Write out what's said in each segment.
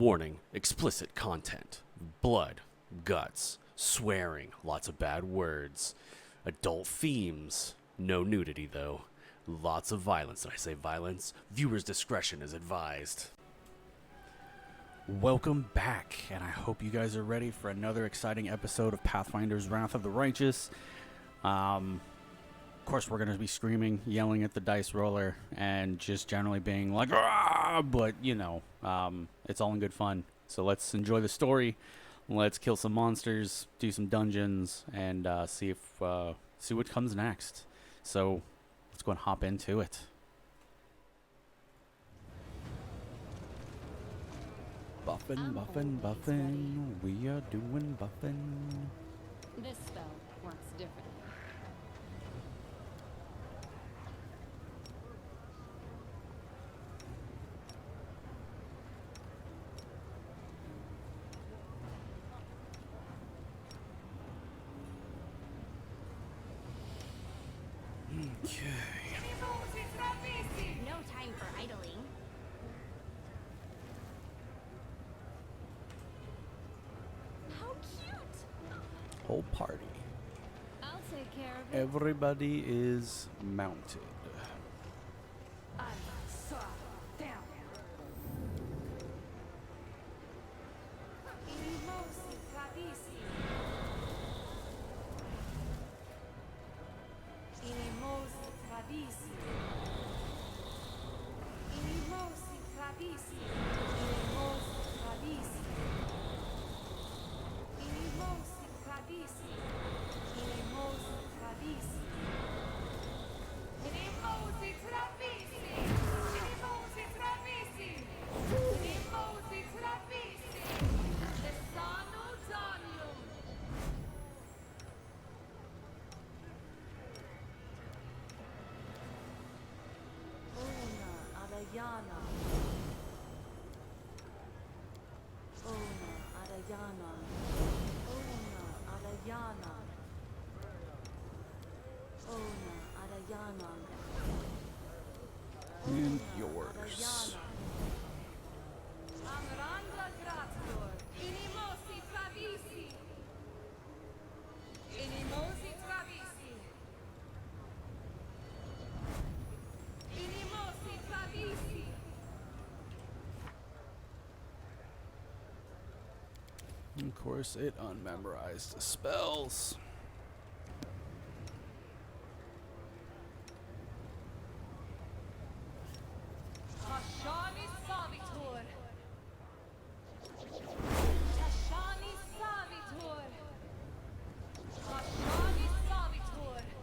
Warning, explicit content. Blood, guts, swearing, lots of bad words, adult themes. No nudity, though. Lots of violence. Did I say violence? Viewers' discretion is advised. Welcome back, and I hope you guys are ready for another exciting episode of Pathfinders Wrath of the Righteous. Of course, we're going to be screaming, yelling at the dice roller, and just generally being like, "Argh!" But, you know, it's all in good fun. So let's enjoy the story. Let's kill some monsters, do some dungeons, and see what comes next. So let's go and hop into it. Buffin', we are doing buffin'. This spell works differently. Okay. No time for idling. How cute! Whole party. I'll take care of it. Everybody is mounted. And yours. Of course, it unmemorized the spells.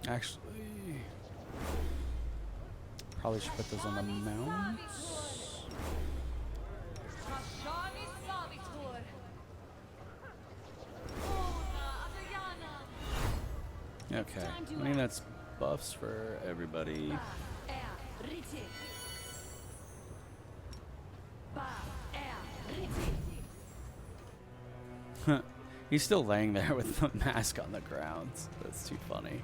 Actually, probably should put those on the mounts. Okay, I think that's buffs for everybody. He's still laying there with the mask on the ground. That's too funny.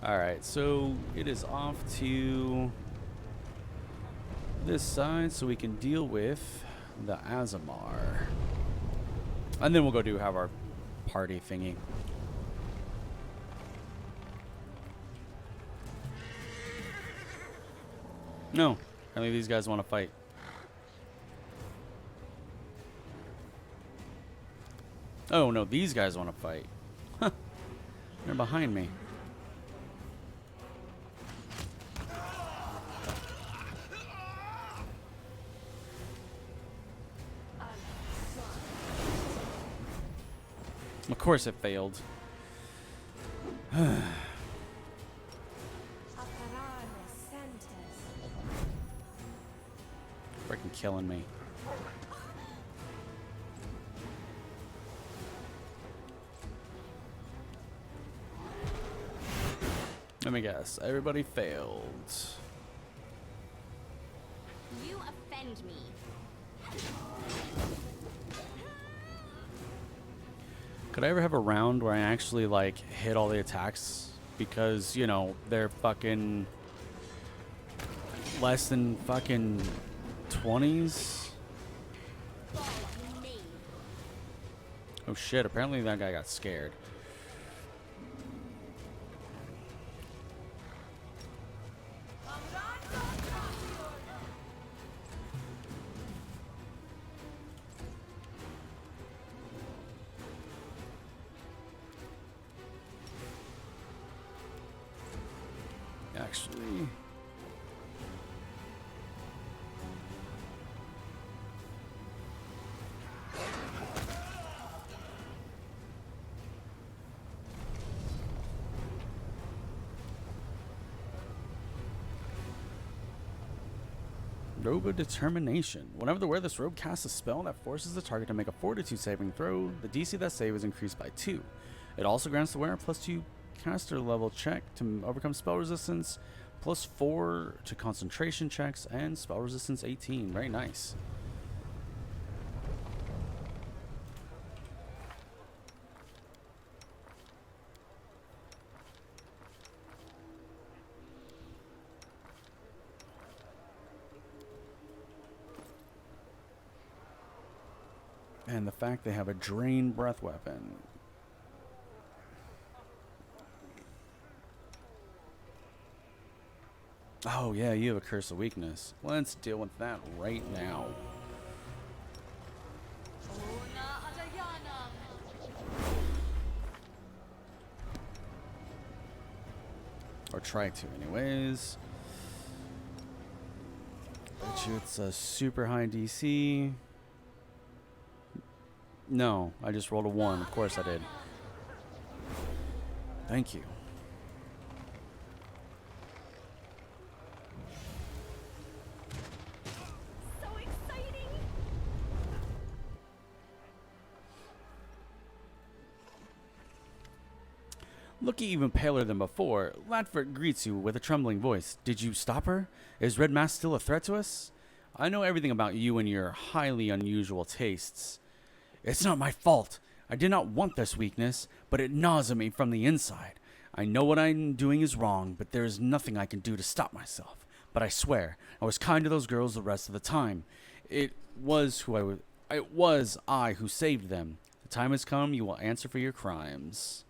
Alright, so it is off to this side so we can deal with the Azamar. And then we'll go have our party thingy. No, I think these guys want to fight. Oh no, these guys want to fight. Huh. They're behind me. Of course it failed. Freaking killing me. Let me guess. Everybody failed. You offend me. Could I ever have a round where I actually like hit all the attacks because, you know, they're fucking less than fucking 20s? Oh shit, apparently that guy got scared. Actually, Robe of Determination. Whenever the wearer of this robe casts a spell that forces the target to make a fortitude saving throw, the DC of that save is increased by 2. It also grants the wearer +2 caster level check to overcome spell resistance, +4 to concentration checks, and spell resistance 18. Very nice. And the fact they have a drain breath weapon. Oh yeah, you have a curse of weakness. Let's deal with that right now. Or try to anyways. Bet you it's a super high DC. No, I just rolled a 1. Of course I did. Thank you. So exciting! Looking even paler than before, Latford greets you with a trembling voice. Did you stop her? Is Red Mask still a threat to us? I know everything about you and your highly unusual tastes. It's not my fault. I did not want this weakness, but it gnaws at me from the inside. I know what I'm doing is wrong, but there is nothing I can do to stop myself. But I swear, I was kind to those girls the rest of the time. It was I who saved them. The time has come, you will answer for your crimes.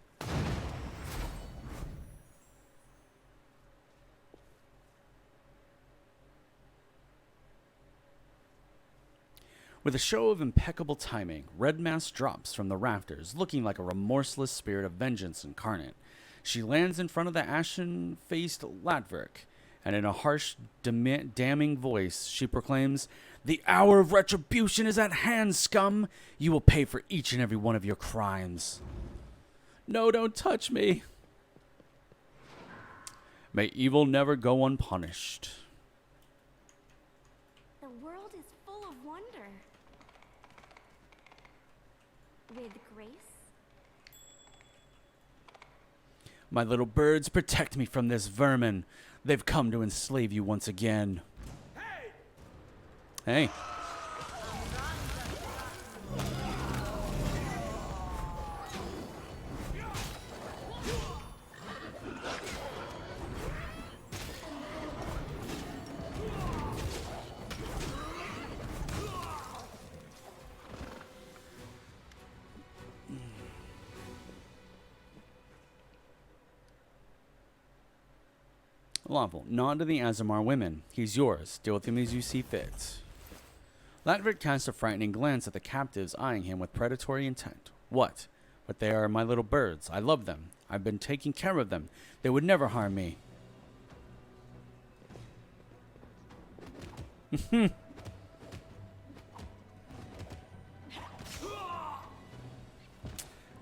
With a show of impeccable timing, Red Mask drops from the rafters, looking like a remorseless spirit of vengeance incarnate. She lands in front of the ashen-faced Latverk, and in a harsh, damning voice, she proclaims, "The hour of retribution is at hand, scum! You will pay for each and every one of your crimes." No, don't touch me. May evil never go unpunished. The world is full of wonder. With grace? My little birds, protect me from this vermin. They've come to enslave you once again. Hey. Lawful, nod to the Azamar women. He's yours. Deal with him as you see fit. Latvic casts a frightening glance at the captives, eyeing him with predatory intent. What? But they are my little birds. I love them. I've been taking care of them. They would never harm me.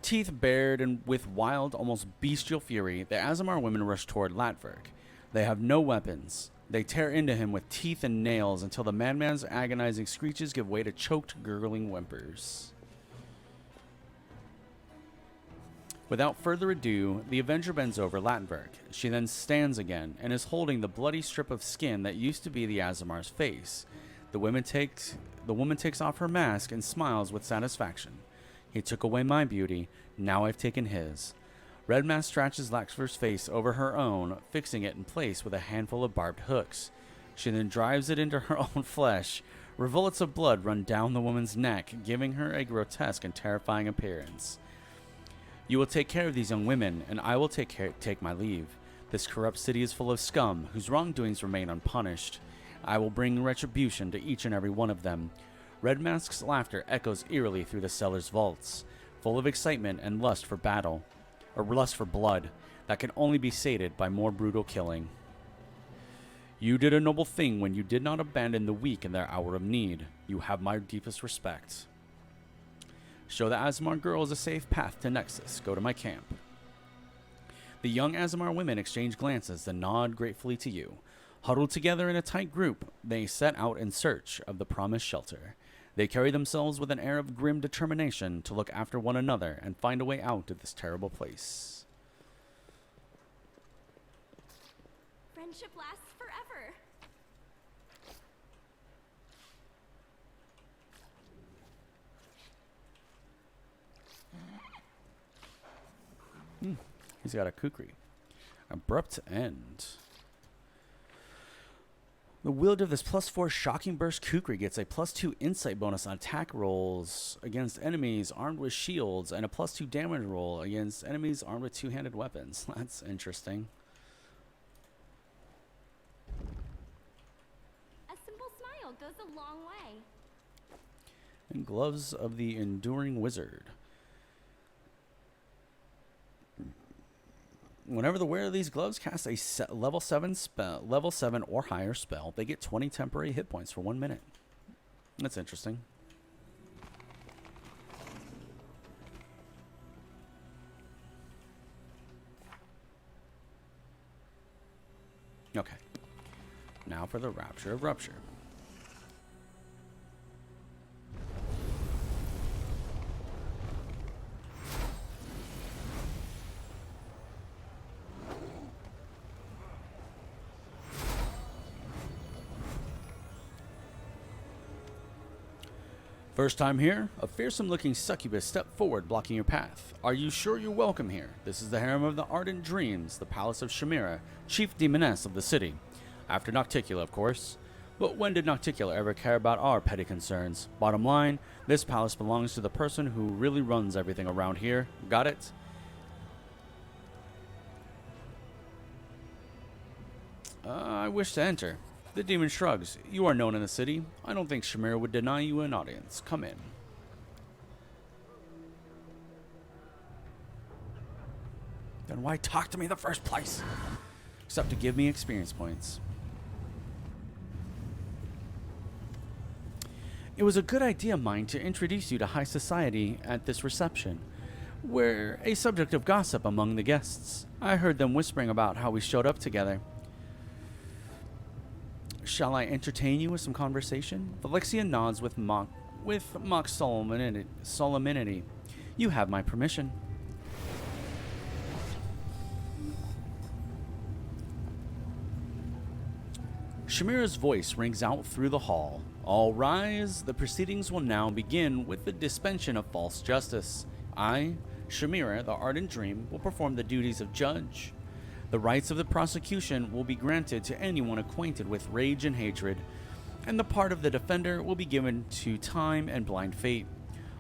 Teeth bared and with wild, almost bestial fury, the Azamar women rush toward Latverk. They have no weapons. They tear into him with teeth and nails until the madman's agonizing screeches give way to choked, gurgling whimpers. Without further ado, the Avenger bends over Lattenberg. She then stands again and is holding the bloody strip of skin that used to be the Azamar's face. The woman takes off her mask and smiles with satisfaction. He took away my beauty, now I've taken his. Red Mask stretches Laxford's face over her own, fixing it in place with a handful of barbed hooks. She then drives it into her own flesh, Rivulets of blood run down the woman's neck, giving her a grotesque and terrifying appearance. You will take care of these young women, and I will take my leave. This corrupt city is full of scum, whose wrongdoings remain unpunished. I will bring retribution to each and every one of them. Red Mask's laughter echoes eerily through the cellar's vaults, full of excitement and lust for battle, or lust for blood, that can only be sated by more brutal killing. You did a noble thing when you did not abandon the weak in their hour of need. You have my deepest respect. Show the Aasimar girls a safe path to Nexus. Go to my camp. The young Aasimar women exchange glances and nod gratefully to you. Huddled together in a tight group, they set out in search of the promised shelter. They carry themselves with an air of grim determination to look after one another and find a way out of this terrible place. Friendship lasts forever. He's got a kukri. Abrupt end. The wielder of this +4 Shocking Burst Kukri gets a +2 insight bonus on attack rolls against enemies armed with shields and a +2 damage roll against enemies armed with two-handed weapons. That's interesting. A simple smile goes a long way. And Gloves of the Enduring Wizard. Whenever the wearer of these gloves casts a level 7 or higher spell, they get 20 temporary hit points for 1 minute. That's interesting. Okay. Now for the Rapture of Rupture. First time here, a fearsome-looking succubus stepped forward, blocking your path. Are you sure you're welcome here? This is the harem of the Ardent Dreams, the palace of Chimera, chief demoness of the city. After Nocticula, of course. But when did Nocticula ever care about our petty concerns? Bottom line, this palace belongs to the person who really runs everything around here. Got it? I wish to enter. The demon shrugs. You are known in the city. I don't think Chimera would deny you an audience. Come in. Then why talk to me in the first place? Except to give me experience points. It was a good idea of mine to introduce you to high society at this reception. We're a subject of gossip among the guests. I heard them whispering about how we showed up together. Shall I entertain you with some conversation? Valexia nods with mock solemnity. You have my permission. Chimera's voice rings out through the hall. All rise. The proceedings will now begin with the dispensation of false justice. I, Chimera, the Ardent Dream, will perform the duties of judge. The rights of the prosecution will be granted to anyone acquainted with rage and hatred, and the part of the defender will be given to time and blind fate.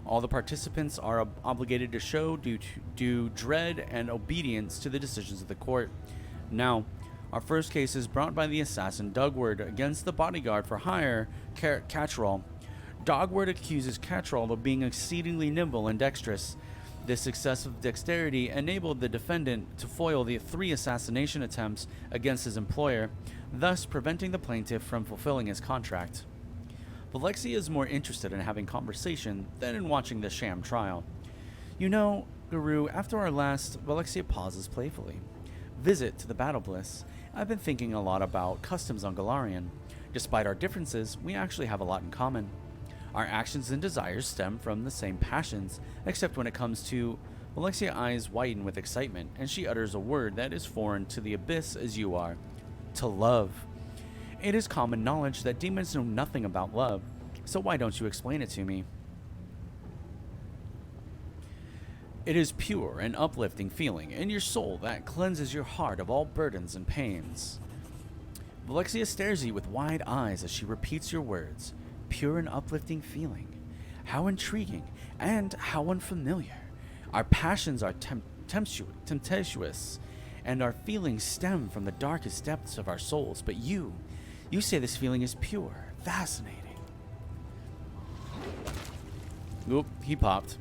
All the participants are obligated to show due dread and obedience to the decisions of the court. Now, our first case is brought by the assassin Dogward against the bodyguard for hire, Cattrall. Dogward accuses Cattrall of being exceedingly nimble and dexterous. This excessive dexterity enabled the defendant to foil the 3 assassination attempts against his employer, thus preventing the plaintiff from fulfilling his contract. Valexia is more interested in having conversation than in watching the sham trial. You know, Garou, after our last, Valexia pauses playfully. Visit to the Battle Bliss. I've been thinking a lot about customs on Galarian. Despite our differences, we actually have a lot in common. Our actions and desires stem from the same passions, except when it comes to... Valexia's eyes widen with excitement, and she utters a word that is foreign to the abyss as you are. To love. It is common knowledge that demons know nothing about love, so why don't you explain it to me? It is pure and uplifting feeling in your soul that cleanses your heart of all burdens and pains. Valexia stares at you with wide eyes as she repeats your words. pure and uplifting feeling. How intriguing and how unfamiliar. Our passions are tempestuous, and our feelings stem from the darkest depths of our souls. But you say this feeling is pure. Fascinating. Oop, he popped.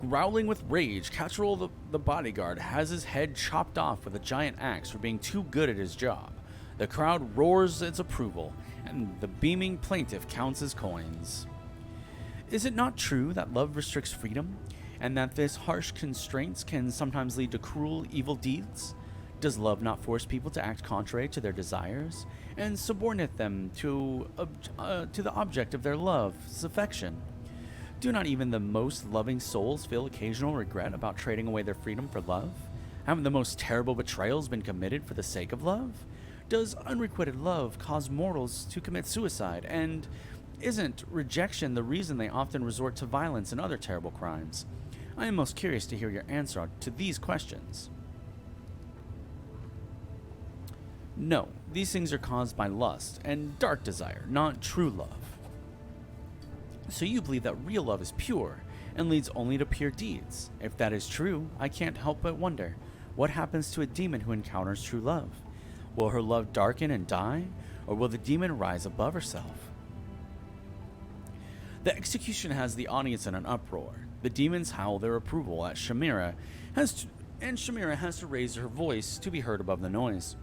Growling with rage, Catcherall the bodyguard has his head chopped off with a giant axe for being too good at his job. The crowd roars its approval, and the beaming plaintiff counts his coins. Is it not true that love restricts freedom, and that this harsh constraints can sometimes lead to cruel, evil deeds? Does love not force people to act contrary to their desires, and subordinate them to the object of their love's affection? Do not even the most loving souls feel occasional regret about trading away their freedom for love? Haven't the most terrible betrayals been committed for the sake of love? Does unrequited love cause mortals to commit suicide? And isn't rejection the reason they often resort to violence and other terrible crimes? I am most curious to hear your answer to these questions. No, these things are caused by lust and dark desire, not true love. So you believe that real love is pure and leads only to pure deeds. If that is true, I can't help but wonder, what happens to a demon who encounters true love? Will her love darken and die, or will the demon rise above herself? The execution has the audience in an uproar. The demons howl their approval at Shamira, and Shamira has to raise her voice to be heard above the noise.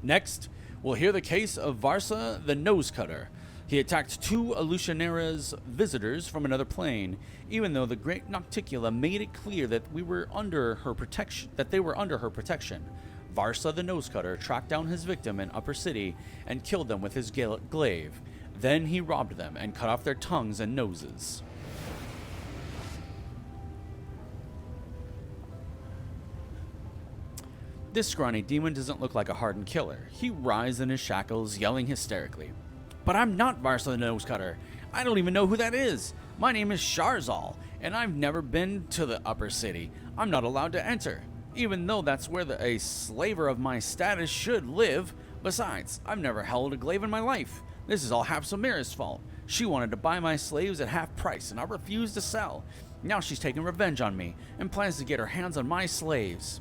Next, we'll hear the case of Varsa the Nose Cutter. He attacked two Illusionera's visitors from another plane, even though the Great Nocticula made it clear that they were under her protection. Varsa the Nose Cutter tracked down his victim in Upper City and killed them with his glaive. Then he robbed them and cut off their tongues and noses. This scrawny demon doesn't look like a hardened killer. He writhes in his shackles, yelling hysterically. But I'm not Varsa the Nose Cutter. I don't even know who that is. My name is Sharzal, and I've never been to the Upper City. I'm not allowed to enter, even though that's where a slaver of my status should live. Besides, I've never held a glaive in my life. This is all Hapsamira's fault. She wanted to buy my slaves at half price, and I refused to sell. Now she's taking revenge on me, and plans to get her hands on my slaves.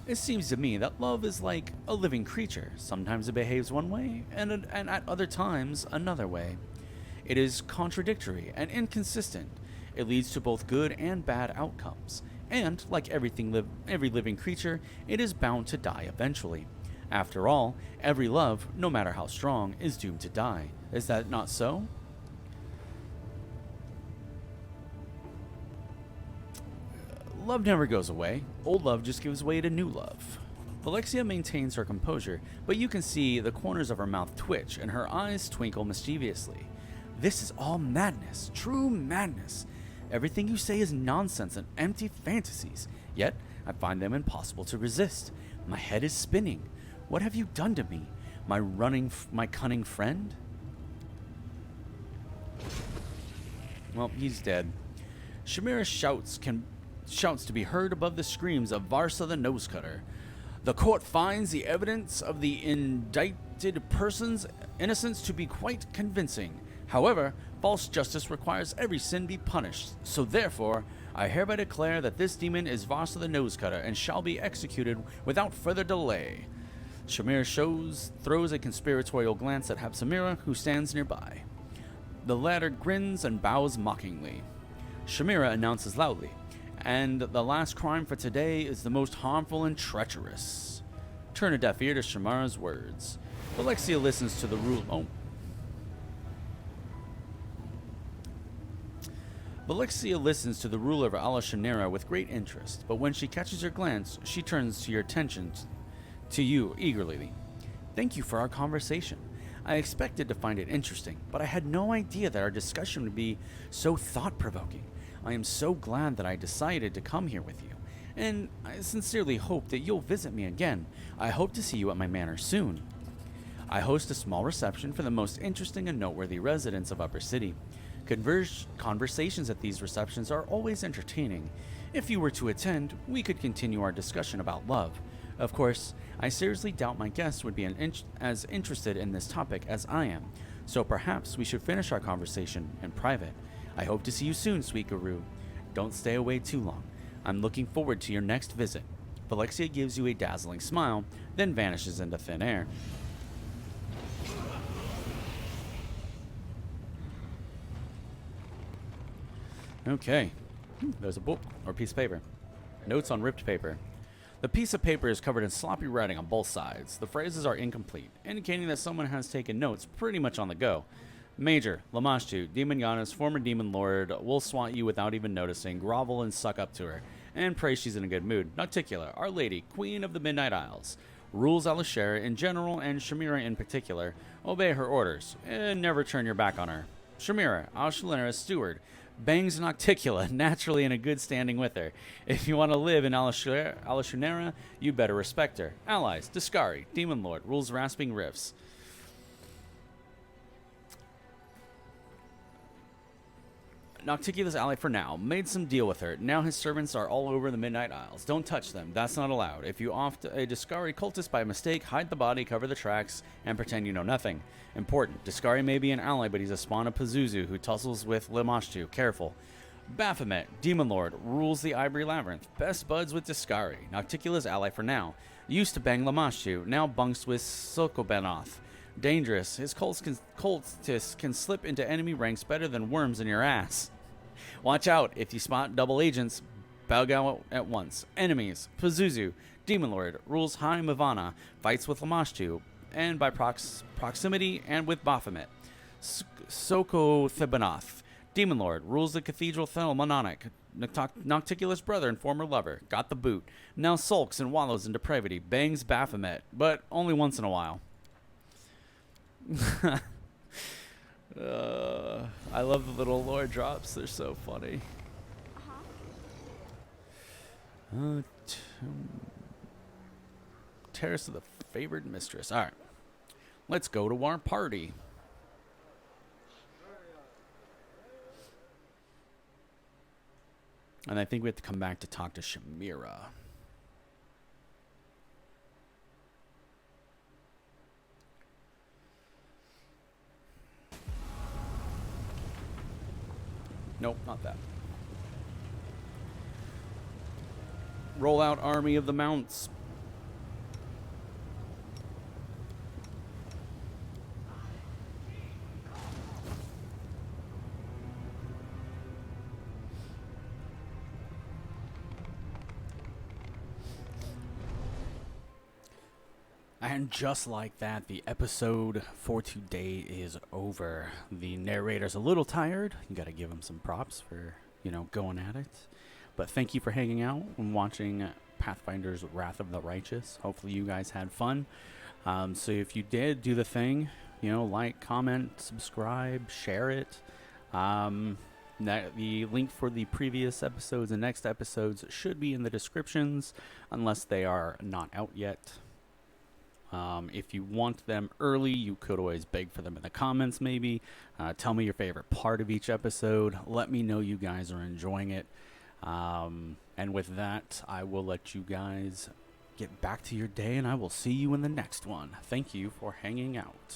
It seems to me that love is like a living creature. Sometimes it behaves one way, and at other times another way. It is contradictory and inconsistent. It leads to both good and bad outcomes. And, like every living creature, it is bound to die eventually. After all, every love, no matter how strong, is doomed to die. Is that not so? Love never goes away. Old love just gives way to new love. Alexia maintains her composure, but you can see the corners of her mouth twitch and her eyes twinkle mischievously. This is all madness, true madness. Everything you say is nonsense and empty fantasies, yet I find them impossible to resist. My head is spinning. What have you done to me, my cunning friend? Well, he's dead. Shamira shouts to be heard above the screams of Varsa the Nose Cutter. The court finds the evidence of the indicted person's innocence to be quite convincing. However, false justice requires every sin be punished, so therefore, I hereby declare that this demon is Varsa the Nose Cutter and shall be executed without further delay. Shamira throws a conspiratorial glance at Hapsamira, who stands nearby. The latter grins and bows mockingly. Shamira announces loudly, and the last crime for today is the most harmful and treacherous. Turn a deaf ear to Shamira's words. Alexia listens to the rule. Alexia listens to the ruler of Alashanera with great interest, but when she catches your glance, she turns to your attention to you eagerly. Thank you for our conversation. I expected to find it interesting, but I had no idea that our discussion would be so thought-provoking. I am so glad that I decided to come here with you, and I sincerely hope that you'll visit me again. I hope to see you at my manor soon. I host a small reception for the most interesting and noteworthy residents of Upper City. Conversations at these receptions are always entertaining. If you were to attend, we could continue our discussion about love. Of course, I seriously doubt my guests would be as interested in this topic as I am, so perhaps we should finish our conversation in private. I hope to see you soon, sweet Garou. Don't stay away too long. I'm looking forward to your next visit. Phylexia gives you a dazzling smile, then vanishes into thin air. Okay, there's a book or piece of paper. Notes on ripped paper. The piece of paper is covered in sloppy writing on both sides. The phrases are incomplete, indicating that someone has taken notes pretty much on the go. Major, Lamashtu, Demon Yana's former demon lord, will swat you without even noticing, grovel and suck up to her, and pray she's in a good mood. Nocticula, Our Lady, Queen of the Midnight Isles, rules Alishera in general and Shamira in particular. Obey her orders, and never turn your back on her. Shamira, Alishera's steward, bangs Nocticula, naturally in a good standing with her. If you want to live in Alishunera, you better respect her. Allies, Discari, Demon Lord, rules Rasping Rifts. Nocticula's ally for now. Made some deal with her. Now his servants are all over the Midnight Isles. Don't touch them. That's not allowed. If you oft a Discari cultist by mistake, hide the body, cover the tracks, and pretend you know nothing. Important. Discari may be an ally, but he's a spawn of Pazuzu who tussles with Lamashtu. Careful. Baphomet, Demon Lord, rules the Ivory Labyrinth. Best buds with Discari. Nocticula's ally for now. Used to bang Lamashtu. Now bunks with Sokobanoth. Dangerous. His cultists can slip into enemy ranks better than worms in your ass. Watch out. If you spot double agents, bow down at once. Enemies. Pazuzu, Demon Lord, rules High Mavana, fights with Lamashtu, and by proximity and with Baphomet. Soko Thibanath, Demon Lord, rules the Cathedral Thelmanonic, Nocticula's brother and former lover, got the boot, now sulks and wallows in depravity, bangs Baphomet, but only once in a while. I love the little lore drops. They're so funny. Terrace of the Favored Mistress. All right. Let's go to our party. And I think we have to come back to talk to Shamira. Nope, not that. Roll out Army of the Mounts. And just like that, the episode for today is over. The narrator's a little tired. You gotta give him some props for, going at it. But thank you for hanging out and watching Pathfinders Wrath of the Righteous. Hopefully you guys had fun. So if you did, do the thing. Like, comment, subscribe, share it. The link for the previous episodes and next episodes should be in the descriptions, unless they are not out yet. If you want them early, you could always beg for them in the comments, maybe. Tell me your favorite part of each episode. Let me know you guys are enjoying it. And with that, I will let you guys get back to your day, and I will see you in the next one. Thank you for hanging out.